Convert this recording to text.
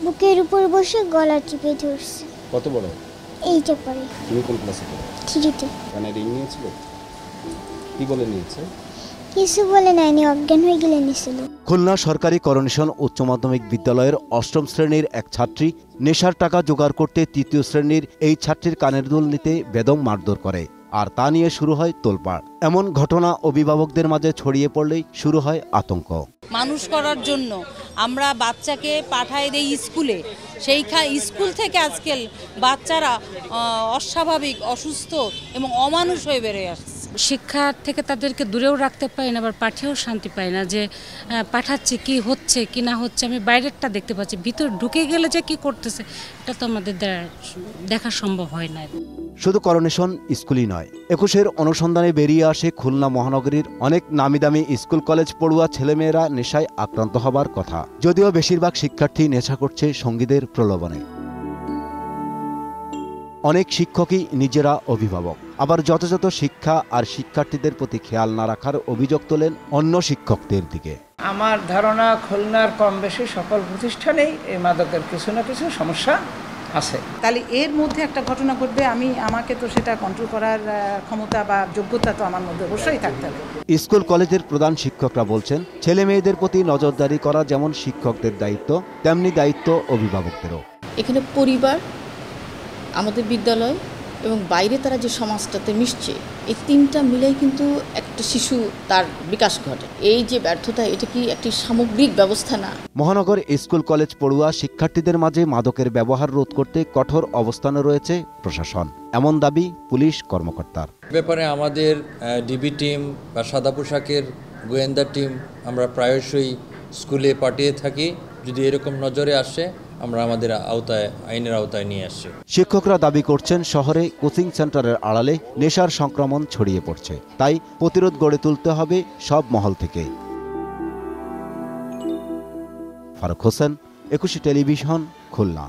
বুকের উপর বসে গলা টিপে ধরছে। কত বড়? এইটা পরে। তুমি কোন ক্লাসে পড়ো? 3-তে। কানে রিং নিয়েছিল? কি বলে নিয়েছে? কিছু বলে নাইনি, অজ্ঞান হয়ে গেলে নিছিল। খুলনা সরকারি করোনেশন উচ্চ মাধ্যমিক বিদ্যালয়ের 8ম শ্রেণীর এক ছাত্রী নেশার টাকা জোগাড় করতে 3য় শ্রেণীর এই ছাত্রীর কানের দুল নিতে বেদম মারধর করে, আর তা নিয়ে শুরু হয় তোলপাড়। এমন ঘটনা অভিভাবকদের মাঝে ছড়িয়ে পড়লেই শুরু হয় আতঙ্ক। মানুষ করার জন্য আমরা বাচ্চাকে পাঠাই দেই স্কুলে, স্কুল থেকে আজকাল বাচ্চারা অস্বাভাবিক, অসুস্থ এবং অমানুষ হয়ে বেড়ে আসছে। শিক্ষা থেকে তাদেরকে দূরেও রাখতে পারি না, আবার পাঠিয়েও শান্তি পাই না যে পাঠাচ্ছে কি হচ্ছে কি না হচ্ছে। আমি বাইরেরটা দেখতে পাচ্ছি, ভিতর ঢুকে গেলে যে কি করতেছে এটা তো আমাদের দেখা সম্ভব হয় না। শুধু করোনেশন স্কুলই নয়, 21-এর অনুসন্ধানে বেরিয়ে আসে খুলনা মহানগরীর অনেক নামিদামি স্কুল কলেজ পড়ুয়া ছেলেমেয়েরা নেশায় আক্রান্ত হবার কথা, যদিও বেশিরভাগ শিক্ষার্থী নেশা করছে সঙ্গীদের প্রলোভনে। অনেক শিক্ষকই নিজেরা অভিভাবক, আবার যথাযথ শিক্ষা আর শিক্ষার্থীদের প্রতি খেয়াল না রাখার অভিযোগ তোলেন অন্য শিক্ষকদের দিকে। আমার ধারণা খুলনার কম বেশি সকল প্রতিষ্ঠানেই এই মাদকের কিছু না কিছু সমস্যা আছে। তাহলে এর মধ্যে একটা ঘটনা ঘটবে, আমাকে তো সেটা কন্ট্রোল করার ক্ষমতা বা যোগ্যতা তো আমার মধ্যে অবশ্যই থাকতে হবে। স্কুল কলেজের প্রধান শিক্ষকরা বলছেন, ছেলে মেয়েদের প্রতি নজরদারি করা যেমন শিক্ষকদের দায়িত্ব, তেমনি দায়িত্ব অভিভাবকদেরও। এখানে পরিবার, আমাদের বিদ্যালয় এবং বাইরে তারা যে সমাজটাতে মিশছে, এই তিনটা মিলেই কিন্তু একটা শিশু তার বিকাশ ঘটে। এই যে ব্যর্থতা, এটা কি একটি সামগ্রিক ব্যবস্থা না? মহানগর স্কুল কলেজ পড়ুয়া শিক্ষার্থীদের মাঝে মাদকের ব্যবহার রোধ করতে কঠোর অবস্থানে রয়েছে প্রশাসন, এমন দাবি পুলিশ কর্মকর্তার। ব্যাপারে আমাদের ডিবি টিম বা সাদা পোশাকের গোয়েন্দা টিম আমরা প্রায়শই স্কুলে পাঠিয়ে থাকি। যদি এরকম নজরে আসে আমরা আমাদের আইনের আওতায় নিয়ে আসছি। শিক্ষকরা দাবি করছেন, শহরে কোচিং সেন্টারের আড়ালে নেশার সংক্রমণ ছড়িয়ে পড়ছে, তাই প্রতিরোধ গড়ে তুলতে হবে সব মহল থেকে। ফারুক হোসেন, 21 টেলিভিশন, খুলনা।